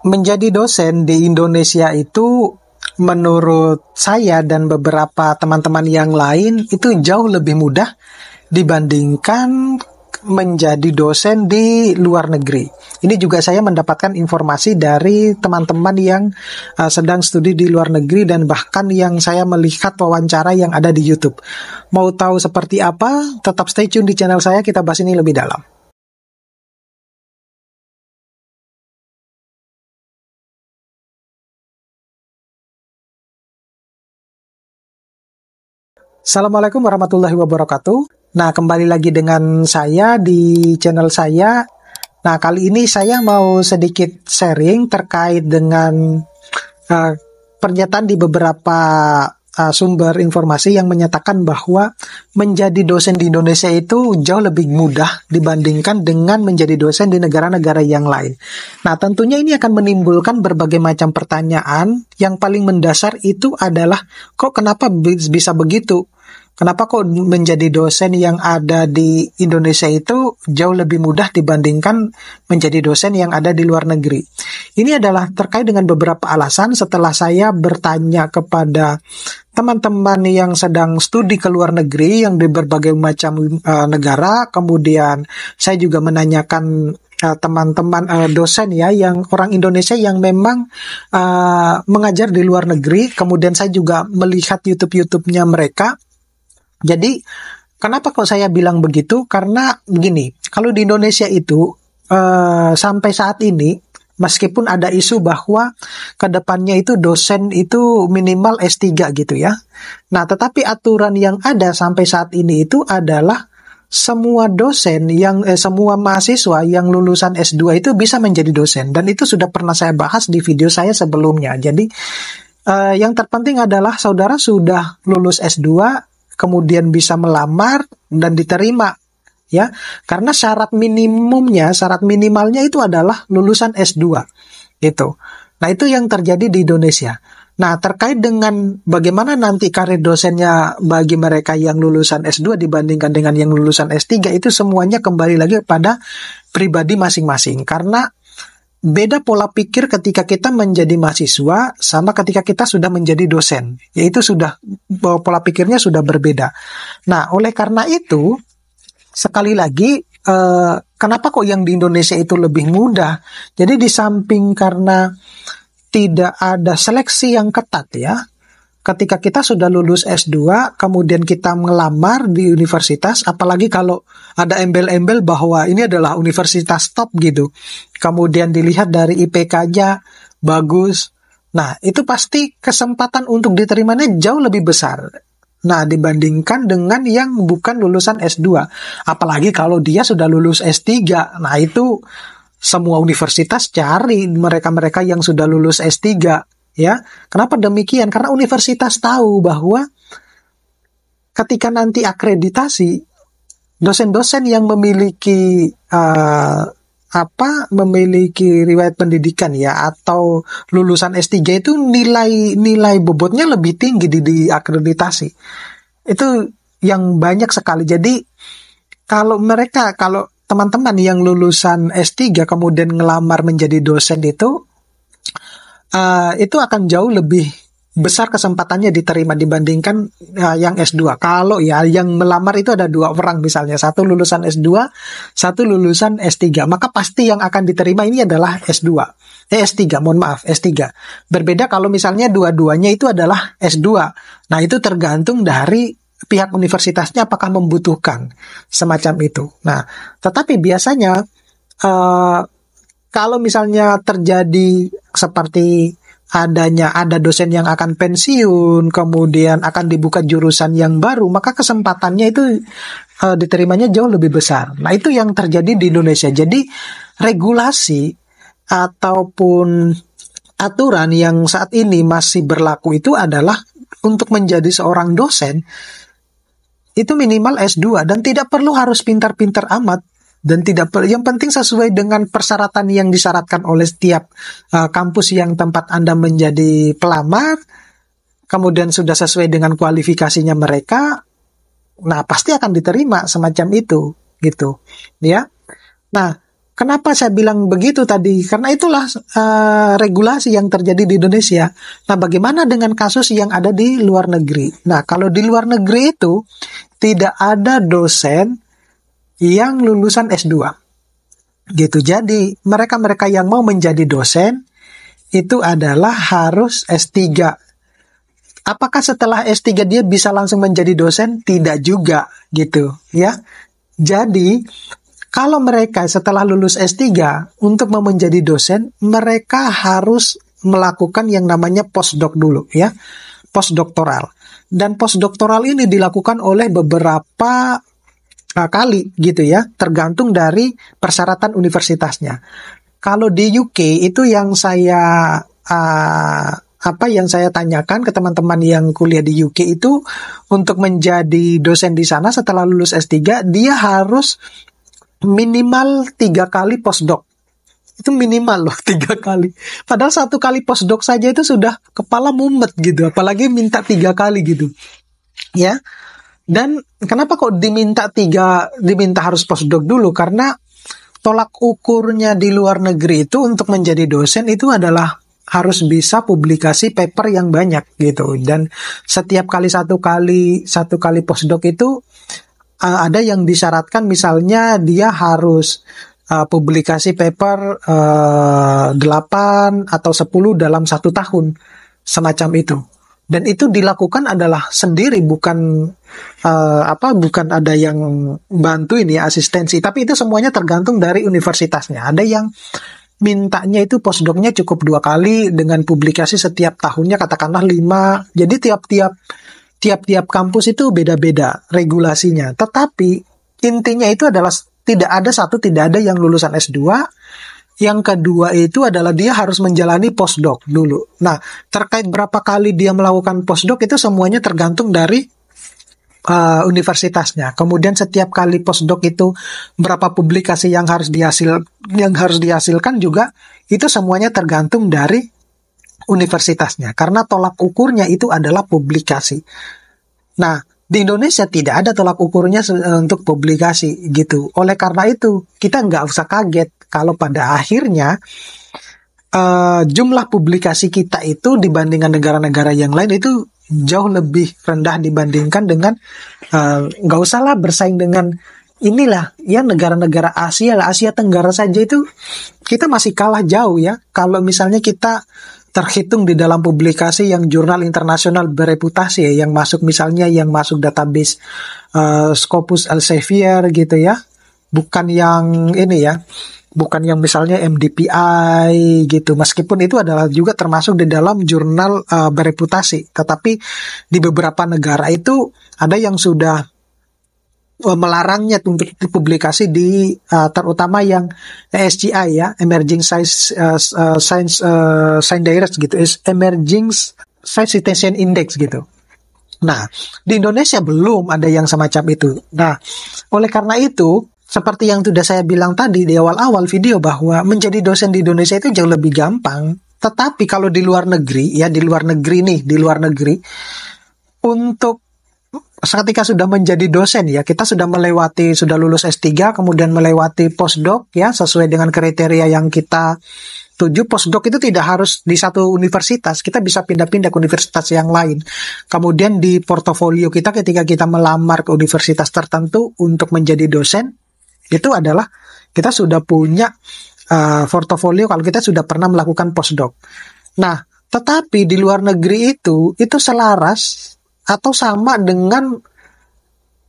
Menjadi dosen di Indonesia itu menurut saya dan beberapa teman-teman yang lain itu jauh lebih mudah dibandingkan menjadi dosen di luar negeri. Ini juga saya mendapatkan informasi dari teman-teman yang sedang studi di luar negeri dan bahkan yang saya melihat wawancara yang ada di YouTube. Mau tahu seperti apa? Tetap stay tune di channel saya, kita bahas ini lebih dalam. Assalamualaikum warahmatullahi wabarakatuh. Nah, kembali lagi dengan saya di channel saya. Nah, kali ini saya mau sedikit sharing terkait dengan pernyataan di beberapa sumber informasi yang menyatakan bahwa menjadi dosen di Indonesia itu jauh lebih mudah dibandingkan dengan menjadi dosen di negara-negara yang lain. Nah, tentunya ini akan menimbulkan berbagai macam pertanyaan. Yang paling mendasar itu adalah, kenapa bisa begitu? Kenapa kok menjadi dosen yang ada di Indonesia itu jauh lebih mudah dibandingkan menjadi dosen yang ada di luar negeri? Ini adalah terkait dengan beberapa alasan setelah saya bertanya kepada teman-teman yang sedang studi ke luar negeri yang di berbagai macam negara. Kemudian saya juga menanyakan teman-teman dosen ya, yang orang Indonesia yang memang mengajar di luar negeri. Kemudian saya juga melihat YouTube-nya mereka. Jadi, kenapa kok saya bilang begitu? Karena begini, kalau di Indonesia itu sampai saat ini, meskipun ada isu bahwa kedepannya itu dosen itu minimal S3 gitu ya. Nah, tetapi aturan yang ada sampai saat ini itu adalah semua dosen semua mahasiswa yang lulusan S2 itu bisa menjadi dosen. Dan itu sudah pernah saya bahas di video saya sebelumnya. Jadi, yang terpenting adalah saudara sudah lulus S2, kemudian bisa melamar dan diterima, ya, karena syarat minimalnya itu adalah lulusan S2 gitu. Nah, itu yang terjadi di Indonesia. Nah, terkait dengan bagaimana nanti karir dosennya bagi mereka yang lulusan S2 dibandingkan dengan yang lulusan S3, itu semuanya kembali lagi pada pribadi masing-masing, karena beda pola pikir ketika kita menjadi mahasiswa sama ketika kita sudah menjadi dosen. Yaitu sudah pola pikirnya sudah berbeda. Nah, oleh karena itu, sekali lagi, kenapa kok yang di Indonesia itu lebih mudah? Jadi di samping karena tidak ada seleksi yang ketat ya, ketika kita sudah lulus S2, kemudian kita melamar di universitas, apalagi kalau ada embel-embel bahwa ini adalah universitas top gitu, kemudian dilihat dari IPK-nya bagus, nah itu pasti kesempatan untuk diterimanya jauh lebih besar. Nah, dibandingkan dengan yang bukan lulusan S2. Apalagi kalau dia sudah lulus S3, nah itu semua universitas cari mereka-mereka yang sudah lulus S3. Ya, kenapa demikian? Karena universitas tahu bahwa ketika nanti akreditasi, dosen-dosen yang memiliki memiliki riwayat pendidikan ya atau lulusan S3 itu nilai bobotnya lebih tinggi di akreditasi. Itu yang banyak sekali. Jadi kalau teman-teman yang lulusan S3 kemudian ngelamar menjadi dosen itu akan jauh lebih besar kesempatannya diterima dibandingkan yang S2. Kalau ya yang melamar itu ada 2 orang misalnya, satu lulusan S2, satu lulusan S3, maka pasti yang akan diterima ini adalah S3. Berbeda kalau misalnya dua-duanya itu adalah S2. Nah, itu tergantung dari pihak universitasnya apakah membutuhkan semacam itu. Nah, tetapi biasanya kalau misalnya terjadi seperti ada dosen yang akan pensiun, kemudian akan dibuka jurusan yang baru, maka kesempatannya itu diterimanya jauh lebih besar. Nah, itu yang terjadi di Indonesia. Jadi, regulasi ataupun aturan yang saat ini masih berlaku itu adalah untuk menjadi seorang dosen, itu minimal S2 dan tidak perlu harus pintar-pintar amat. Dan yang penting sesuai dengan persyaratan yang disyaratkan oleh setiap kampus yang tempat Anda menjadi pelamar, kemudian sudah sesuai dengan kualifikasinya mereka, nah pasti akan diterima semacam itu, gitu, ya. Nah, Kenapa saya bilang begitu tadi? Karena itulah regulasi yang terjadi di Indonesia. Nah, bagaimana dengan kasus yang ada di luar negeri? Nah, kalau di luar negeri itu tidak ada dosen yang lulusan S2. Gitu. Jadi, mereka-mereka yang mau menjadi dosen itu adalah harus S3. Apakah setelah S3 dia bisa langsung menjadi dosen? Tidak juga, gitu, ya. Jadi, kalau mereka setelah lulus S3 untuk mau menjadi dosen, mereka harus melakukan yang namanya postdoc dulu, ya. Postdoktoral. Dan postdoktoral ini dilakukan oleh beberapa kali gitu ya, tergantung dari persyaratan universitasnya. Kalau di UK itu yang saya yang saya tanyakan ke teman-teman yang kuliah di UK itu, untuk menjadi dosen di sana setelah lulus S3 dia harus minimal 3 kali postdoc. Itu minimal loh, 3 kali. Padahal 1 kali postdoc saja itu sudah kepala mumet gitu, apalagi minta 3 kali gitu. Ya. Dan kenapa kok diminta harus postdoc dulu? Karena tolak ukurnya di luar negeri itu untuk menjadi dosen itu adalah harus bisa publikasi paper yang banyak gitu. Dan setiap kali satu kali postdoc itu ada yang disyaratkan, misalnya dia harus publikasi paper 8 atau 10 dalam 1 tahun, semacam itu. Dan itu dilakukan adalah sendiri, bukan ada yang bantuin ya, asistensi, tapi itu semuanya tergantung dari universitasnya. Ada yang mintanya itu postdoc-nya cukup 2 kali dengan publikasi setiap tahunnya katakanlah 5. Jadi tiap kampus itu beda-beda regulasinya. Tetapi intinya itu adalah tidak ada yang lulusan S2. Yang kedua itu adalah dia harus menjalani postdoc dulu. Nah, terkait berapa kali dia melakukan postdoc itu semuanya tergantung dari universitasnya. Kemudian setiap kali postdoc itu berapa publikasi yang harus dihasilkan juga itu semuanya tergantung dari universitasnya, karena tolak ukurnya itu adalah publikasi. Nah, di Indonesia tidak ada tolak ukurnya untuk publikasi gitu. Oleh karena itu, kita nggak usah kaget kalau pada akhirnya jumlah publikasi kita itu dibandingkan negara-negara yang lain itu jauh lebih rendah dibandingkan dengan nggak usahlah bersaing dengan inilah ya, negara-negara Asia Tenggara saja itu kita masih kalah jauh ya. Kalau misalnya kita terhitung di dalam publikasi yang jurnal internasional bereputasi ya, yang masuk database Scopus Elsevier gitu ya, bukan yang misalnya MDPI gitu, meskipun itu adalah juga termasuk di dalam jurnal bereputasi, tetapi di beberapa negara itu ada yang sudah melarangnya untuk dipublikasi di terutama yang ESGI ya, Emerging Science Index gitu, Emerging Science Citation Index gitu. Nah, di Indonesia belum ada yang semacam itu. Nah, oleh karena itu, seperti yang sudah saya bilang tadi di awal-awal video, bahwa menjadi dosen di Indonesia itu jauh lebih gampang. Tetapi kalau di luar negeri, untuk ketika sudah menjadi dosen ya, kita sudah lulus S3, kemudian melewati postdoc ya, sesuai dengan kriteria yang kita tuju. Postdoc itu tidak harus di satu universitas, kita bisa pindah-pindah ke universitas yang lain. Kemudian di portofolio kita ketika kita melamar ke universitas tertentu untuk menjadi dosen, itu adalah kita sudah punya portofolio kalau kita sudah pernah melakukan postdoc. Nah, tetapi di luar negeri itu selaras atau sama dengan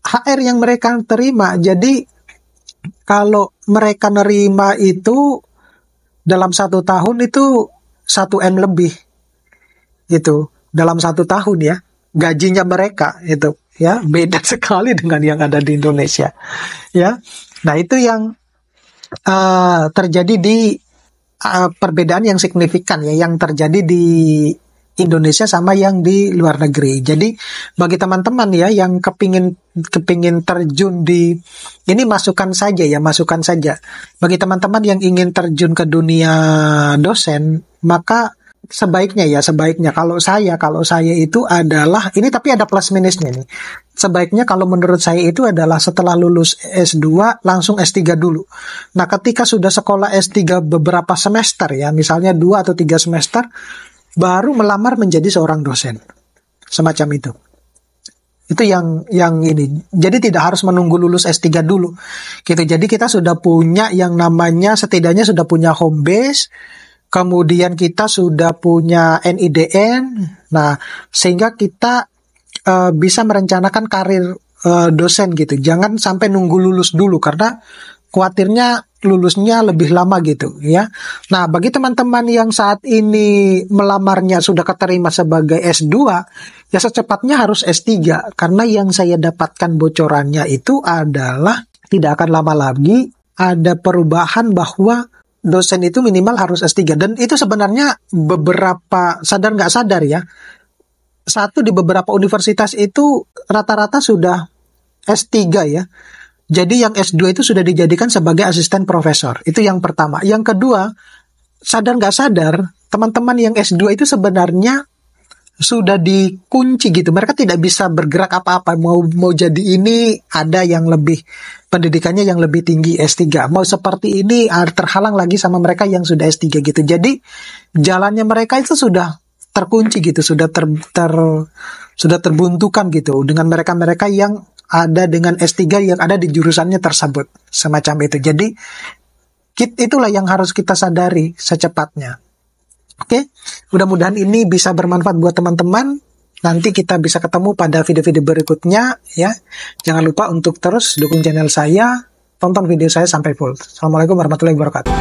HR yang mereka terima. Jadi kalau mereka nerima itu dalam 1 tahun itu 1 M lebih gitu, dalam 1 tahun ya, gajinya mereka itu ya beda sekali dengan yang ada di Indonesia ya. Nah, itu yang terjadi di perbedaan yang signifikan ya, yang terjadi di Indonesia sama yang di luar negeri. Jadi bagi teman-teman ya yang kepingin terjun di ini, masukan saja. Bagi teman-teman yang ingin terjun ke dunia dosen, maka sebaiknya kalau saya itu adalah ini, tapi ada plus minusnya nih. Sebaiknya kalau menurut saya itu adalah setelah lulus S2 langsung S3 dulu. Nah, ketika sudah sekolah S3 beberapa semester ya, misalnya 2 atau 3 semester, baru melamar menjadi seorang dosen. Semacam itu. Itu yang ini. Jadi tidak harus menunggu lulus S3 dulu. Gitu. Jadi kita sudah punya yang namanya, setidaknya sudah punya home base. Kemudian kita sudah punya NIDN, nah sehingga kita bisa merencanakan karir dosen gitu. Jangan sampai nunggu lulus dulu karena khawatirnya lulusnya lebih lama gitu ya. Nah, bagi teman-teman yang saat ini melamarnya sudah keterima sebagai S2, ya secepatnya harus S3 karena yang saya dapatkan bocorannya itu adalah tidak akan lama lagi ada perubahan bahwa dosen itu minimal harus S3. Dan itu sebenarnya beberapa, sadar nggak sadar ya, satu di beberapa universitas itu rata-rata sudah S3 ya. Jadi yang S2 itu sudah dijadikan sebagai asisten profesor. Itu yang pertama. Yang kedua, sadar nggak sadar, teman-teman yang S2 itu sebenarnya sudah dikunci gitu. Mereka tidak bisa bergerak apa-apa. Mau jadi ini, ada yang lebih pendidikannya yang lebih tinggi S3. Mau seperti ini terhalang lagi sama mereka yang sudah S3 gitu. Jadi jalannya mereka itu sudah terkunci gitu, sudah sudah terbuntukan gitu dengan mereka-mereka yang ada dengan S3 yang ada di jurusannya tersebut. Semacam itu. Jadi itulah yang harus kita sadari secepatnya. Oke, mudah-mudahan ini bisa bermanfaat buat teman-teman. Nanti kita bisa ketemu pada video-video berikutnya ya. Jangan lupa untuk terus dukung channel saya, tonton video saya sampai full. Assalamualaikum warahmatullahi wabarakatuh.